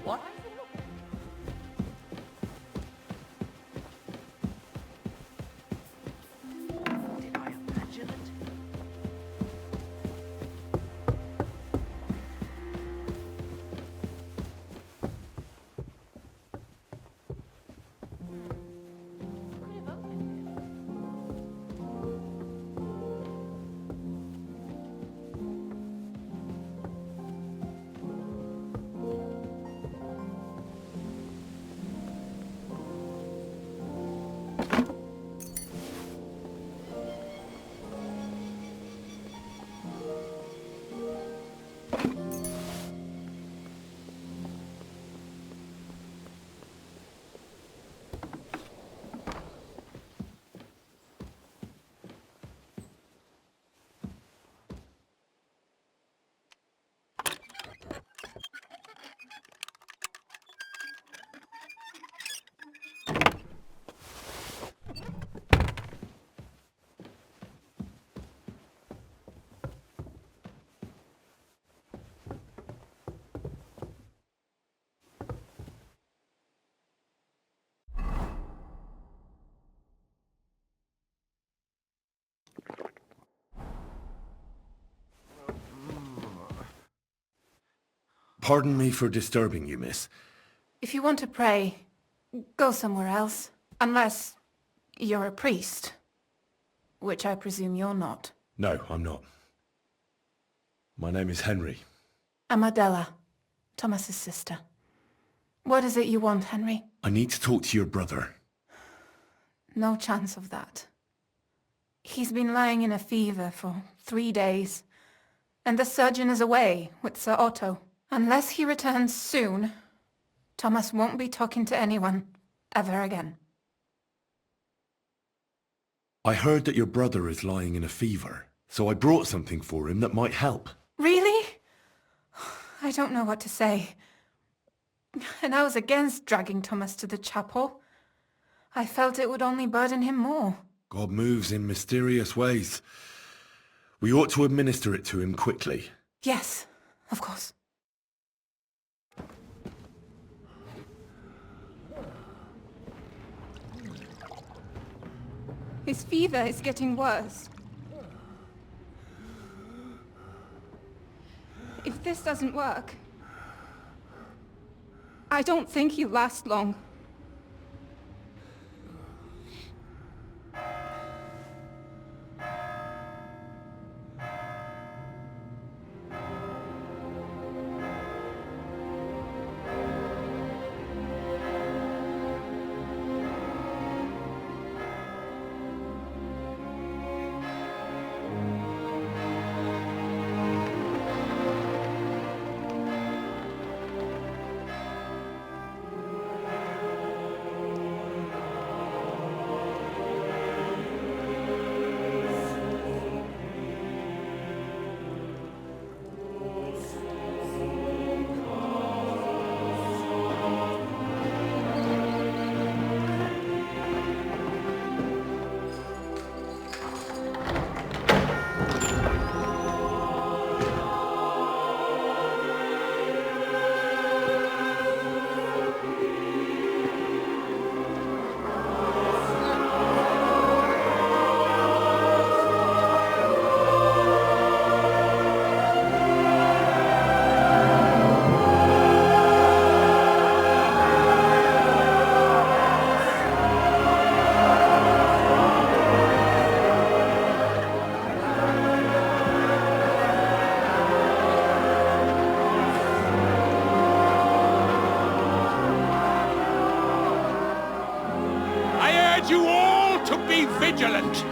P: What?
E: Did I imagine it?
A: Pardon me for disturbing you, miss.
G: If you want to pray, go somewhere else. Unless you're a priest. Which I presume you're not.
A: No, I'm not. My name is Henry.
G: I'm Adela, Thomas's sister. What is it you want, Henry?
A: I need to talk to your brother.
G: No chance of that. He's been lying in a fever for 3 days. And the surgeon is away with Sir Otto. Unless he returns soon, Thomas won't be talking to anyone ever again.
A: I heard that your brother is lying in a fever, so I brought something for him that might help.
G: Really? I don't know what to say. And I was against dragging Thomas to the chapel. I felt it would only burden him more.
A: God moves in mysterious ways. We ought to administer it to him quickly.
G: Yes, of course. His fever is getting worse. If this doesn't work, I don't think he'll last long.
F: Vigilant.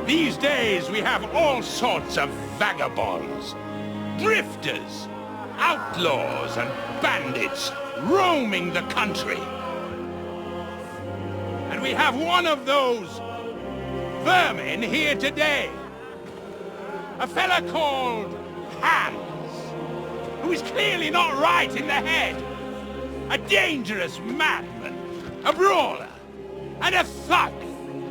F: These days we have all sorts of vagabonds, drifters, outlaws and bandits roaming the country. And we have one of those vermin here today. A fella called Hans, who is clearly not right in the head. A dangerous madman, a brawler, and a thug.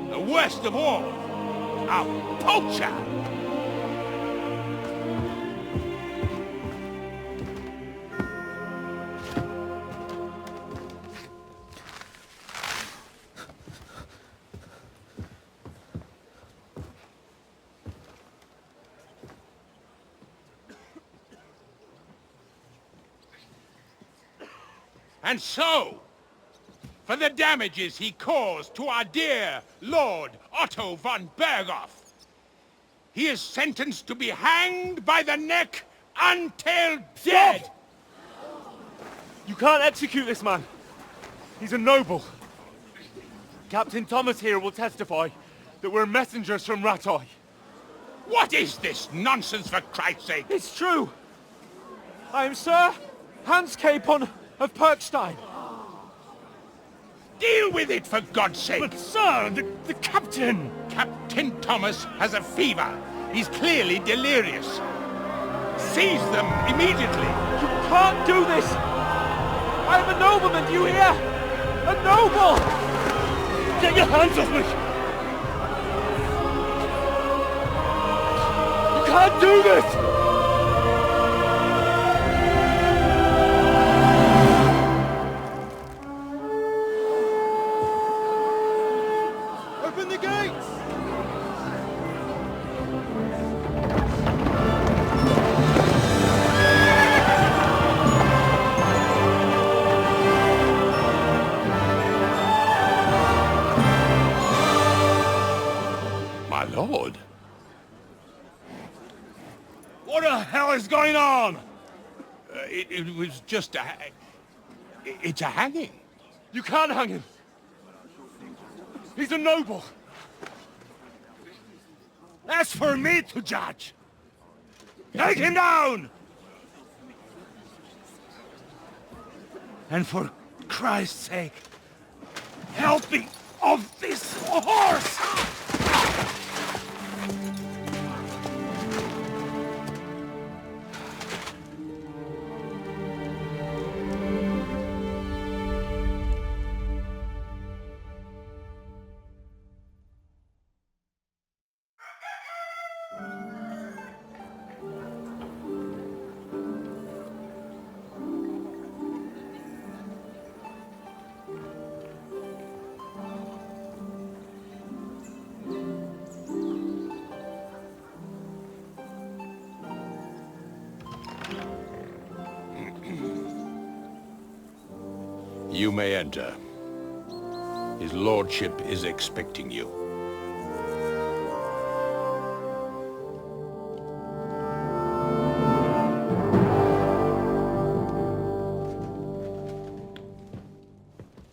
F: The worst of all, a poacher. And so, for the damages he caused to our dear Lord Otto von Berghoff, he is sentenced to be hanged by the neck until dead!
O: Stop! You can't execute this man. He's a noble. Captain Thomas here will testify that we're messengers from Rattay.
F: What is this nonsense, for Christ's sake?
O: It's true. I am Sir Hans Capon of Perkstein.
F: Deal with it, for God's sake!
O: But sir, the captain!
F: Captain Thomas has a fever. He's clearly delirious. Seize them immediately!
O: You can't do this! I am a nobleman, do you hear? A noble! Get your hands off me! You can't do this!
D: Open the gates!
F: My lord.
O: What the hell is going on?
F: It was just a... It's a hanging.
O: You can't hang him. He's a noble. That's for me to judge. Take him down! And for Christ's sake, help me off this horse!
F: You may enter. His lordship is expecting you.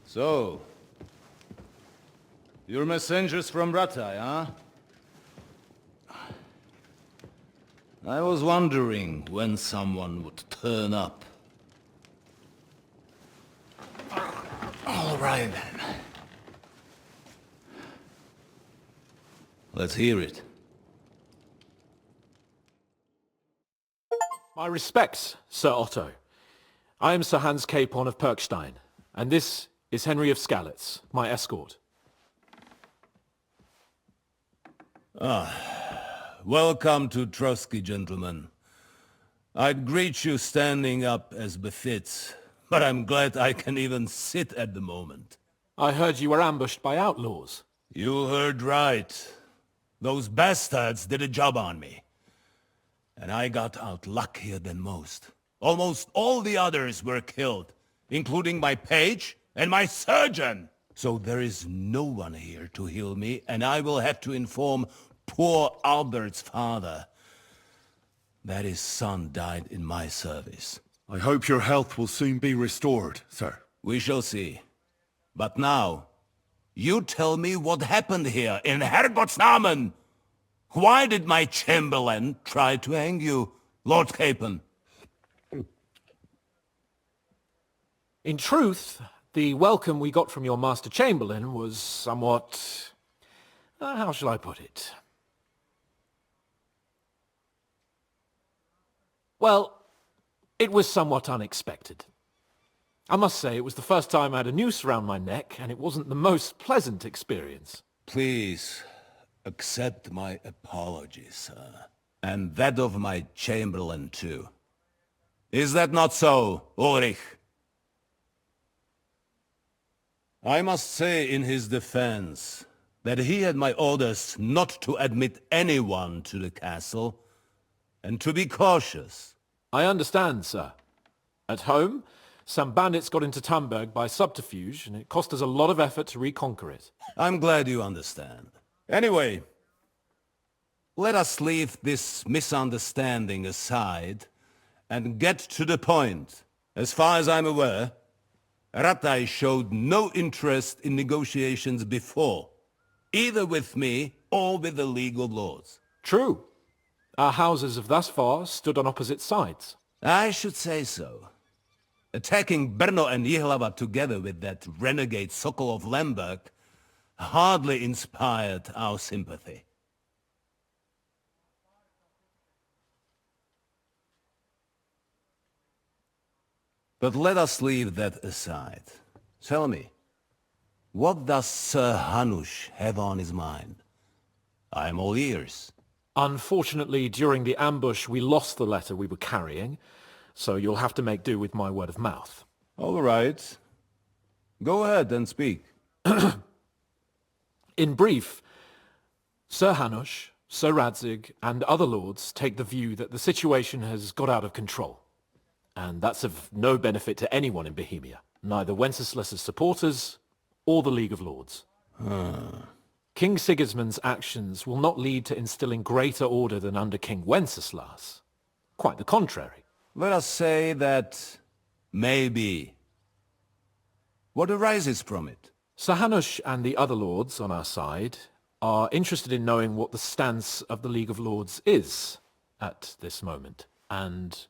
S: So, you're messengers from Rattay, huh? I was wondering when someone would turn up. All right, then. Let's hear it.
P: My respects, Sir Otto. I am Sir Hans Capon of Perkstein, and this is Henry of Skalitz, my escort.
S: Welcome to Trotsky, gentlemen. I'd greet you standing up as befits, but I'm glad I can even sit at the moment.
P: I heard you were ambushed by outlaws.
S: You heard right. Those bastards did a job on me. And I got out luckier than most. Almost all the others were killed, including my page and my surgeon. So there is no one here to heal me, and I will have to inform poor Albert's father that his son died in my service.
A: I hope your health will soon be restored, sir.
S: We shall see. But now, you tell me what happened here in Herrgottsnamen. Why did my chamberlain try to hang you, Lord Capon?
P: In truth, the welcome we got from your Master Chamberlain was somewhat... how shall I put it? Well, it was somewhat unexpected. I must say, it was the first time I had a noose around my neck, and it wasn't the most pleasant experience.
S: Please, accept my apologies, sir. And that of my chamberlain, too. Is that not so, Ulrich? I must say in his defense that he had my orders not to admit anyone to the castle, and to be cautious.
P: I understand, sir. At home, Some bandits got into Tamberg by subterfuge, and it cost us a lot of effort to reconquer it.
S: I'm glad you understand. Anyway, let us leave this misunderstanding aside and get to the point. As far as I'm aware, Rattay showed no interest in negotiations before, either with me or with the League of Lords.
P: True. Our houses have thus far stood on opposite sides.
S: I should say so. Attacking Brno and Jihlava together with that renegade Sokol of Lemberg hardly inspired our sympathy. But let us leave that aside. Tell me, what does Sir Hanush have on his mind? I am all ears.
P: Unfortunately, during the ambush, we lost the letter we were carrying, so you'll have to make do with my word of mouth.
S: All right. Go ahead and speak.
P: In brief, Sir Hanush, Sir Radzig, and other lords take the view that the situation has got out of control. And that's of no benefit to anyone in Bohemia, neither Wenceslas's supporters or the League of Lords. King Sigismund's actions will not lead to instilling greater order than under King Wenceslas. Quite the contrary.
S: Let us say that maybe. What arises from it?
P: Sir Hanush and the other lords on our side are interested in knowing what the stance of the League of Lords is at this moment, and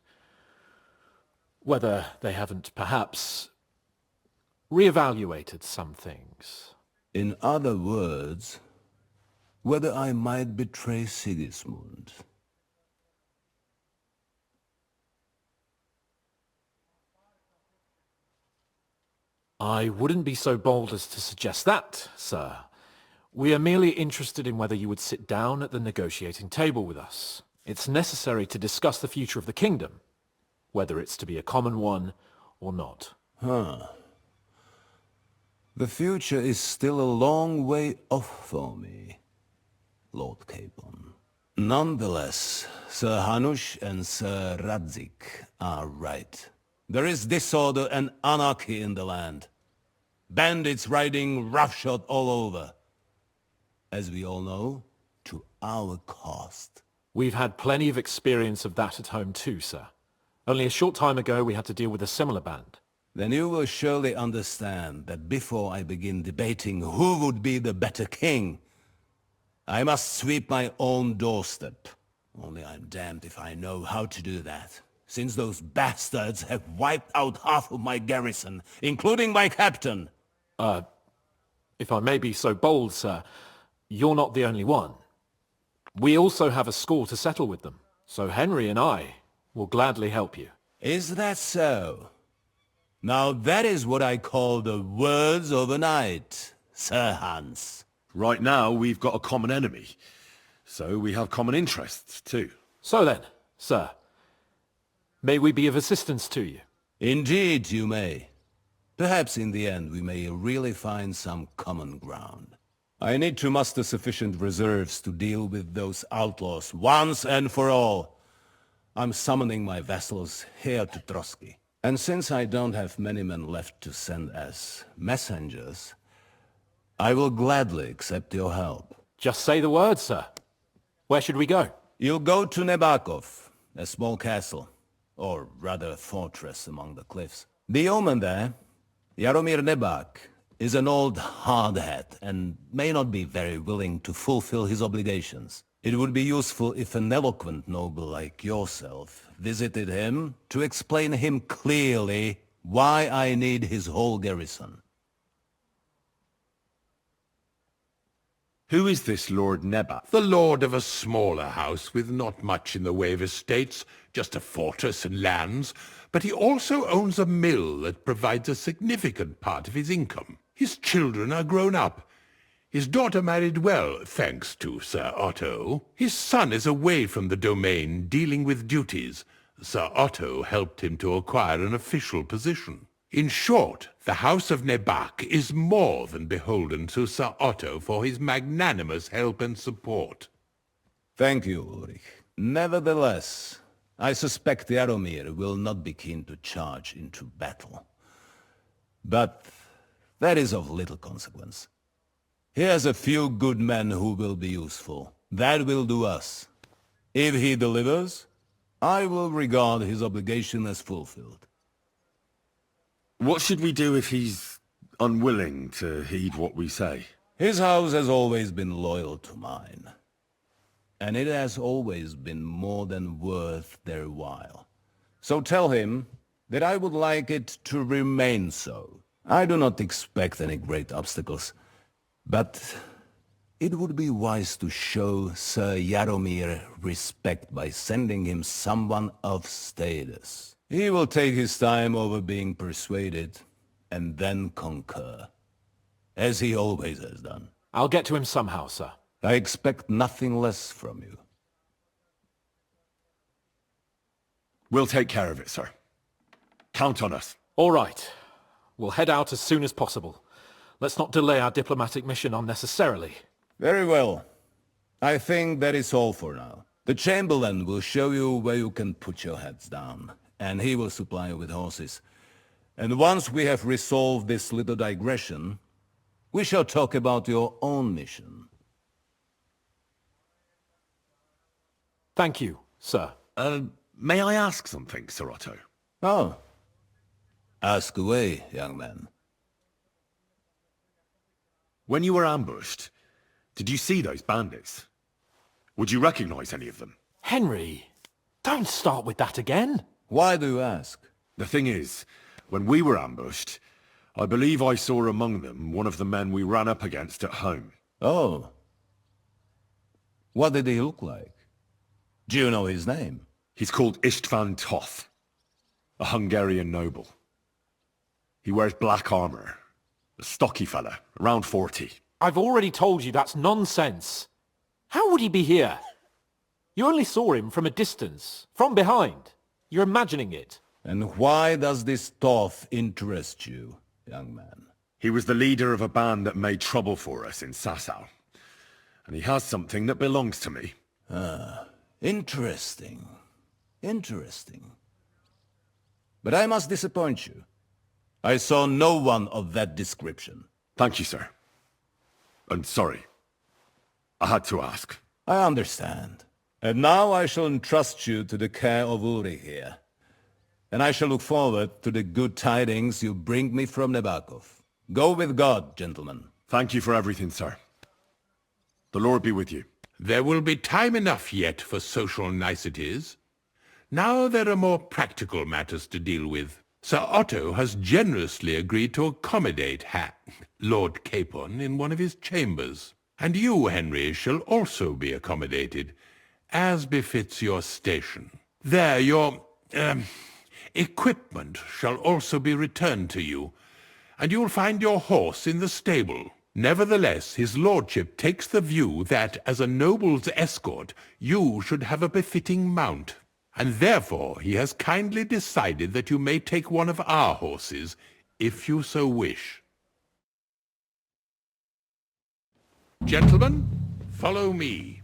P: whether they haven't perhaps reevaluated some things.
S: In other words, whether I might betray Sigismund.
P: I wouldn't be so bold as to suggest that, sir. We are merely interested in whether you would sit down at the negotiating table with us. It's necessary to discuss the future of the kingdom, whether it's to be a common one or not.
S: The future is still a long way off for me, Lord Capon. Nonetheless, Sir Hanush and Sir Radzig are right. There is disorder and anarchy in the land. Bandits riding roughshod all over. As we all know, to our cost.
P: We've had plenty of experience of that at home too, sir. Only a short time ago we had to deal with a similar band.
S: Then you will surely understand that before I begin debating who would be the better king, I must sweep my own doorstep. Only I'm damned if I know how to do that, since those bastards have wiped out half of my garrison, including my captain.
P: If I may be so bold, sir, you're not the only one. We also have a score to settle with them, so Henry and I will gladly help you.
S: Is that so? Now that is what I call the words of a knight, Sir Hans.
A: Right now, we've got a common enemy, so we have common interests too.
P: So then, sir, may we be of assistance to you?
S: Indeed you may. Perhaps in the end we may really find some common ground. I need to muster sufficient reserves to deal with those outlaws once and for all. I'm summoning my vassals here to Trotsky. And since I don't have many men left to send as messengers, I will gladly accept your help.
P: Just say the word, sir. Where should we go?
S: You'll go to Nebakov, a small castle, or rather a fortress among the cliffs. The yeoman there, Jaromir Nebak, is an old hardhat and may not be very willing to fulfill his obligations. It would be useful if an eloquent noble like yourself visited him to explain him clearly why I need his whole garrison.
A: Who is this Lord Nebak?
F: The lord of a smaller house with not much in the way of estates, just a fortress and lands, but he also owns a mill that provides a significant part of his income. His children are grown up. His daughter married well, thanks to Sir Otto. His son is away from the domain, dealing with duties. Sir Otto helped him to acquire an official position. In short, the House of Nebak is more than beholden to Sir Otto for his magnanimous help and support.
S: Thank you, Ulrich. Nevertheless, I suspect Jaromir will not be keen to charge into battle. But that is of little consequence. He has a few good men who will be useful. That will do us. If he delivers, I will regard his obligation as fulfilled.
A: What should we do if he's unwilling to heed what we say?
S: His house has always been loyal to mine. And it has always been more than worth their while. So tell him that I would like it to remain so. I do not expect any great obstacles, but it would be wise to show Sir Jaromir respect by sending him someone of status. He will take his time over being persuaded, and then concur, as he always has done.
P: I'll get to him somehow, sir.
S: I expect nothing less from you.
A: We'll take care of it, sir. Count on us.
P: All right. We'll head out as soon as possible. Let's not delay our diplomatic mission unnecessarily.
S: Very well. I think that is all for now. The Chamberlain will show you where you can put your heads down, and he will supply you with horses. And once we have resolved this little digression, we shall talk about your own mission.
P: Thank you, sir.
A: May I ask something, Sir Otto?
S: Oh. Ask away, young man.
A: When you were ambushed, did you see those bandits? Would you recognize any of them?
P: Henry, don't start with that again.
S: Why do you ask?
A: The thing is, when we were ambushed, I believe I saw among them one of the men we ran up against at home.
S: Oh. What did he look like? Do you know his name?
A: He's called Istvan Toth, a Hungarian noble. He wears black armor. A stocky fella, around 40.
P: I've already told you that's nonsense. How would he be here? You only saw him from a distance, from behind. You're imagining it.
S: And why does this Toth interest you, young man?
A: He was the leader of a band that made trouble for us in Sasau. And he has something that belongs to me.
S: Ah, interesting. Interesting. But I must disappoint you. I saw no one of that description.
A: Thank you, sir. And sorry. I had to ask.
S: I understand. And now I shall entrust you to the care of Uri here. And I shall look forward to the good tidings you bring me from Nebakov. Go with God, gentlemen.
A: Thank you for everything, sir. The Lord be with you.
F: There will be time enough yet for social niceties. Now there are more practical matters to deal with. Sir Otto has generously agreed to accommodate Lord Capon in one of his chambers. And you, Henry, shall also be accommodated, as befits your station. There, your equipment shall also be returned to you, and you'll find your horse in the stable. Nevertheless, his lordship takes the view that, as a noble's escort, you should have a befitting mount. And therefore he has kindly decided that you may take one of our horses, if you so wish. Gentlemen, follow me.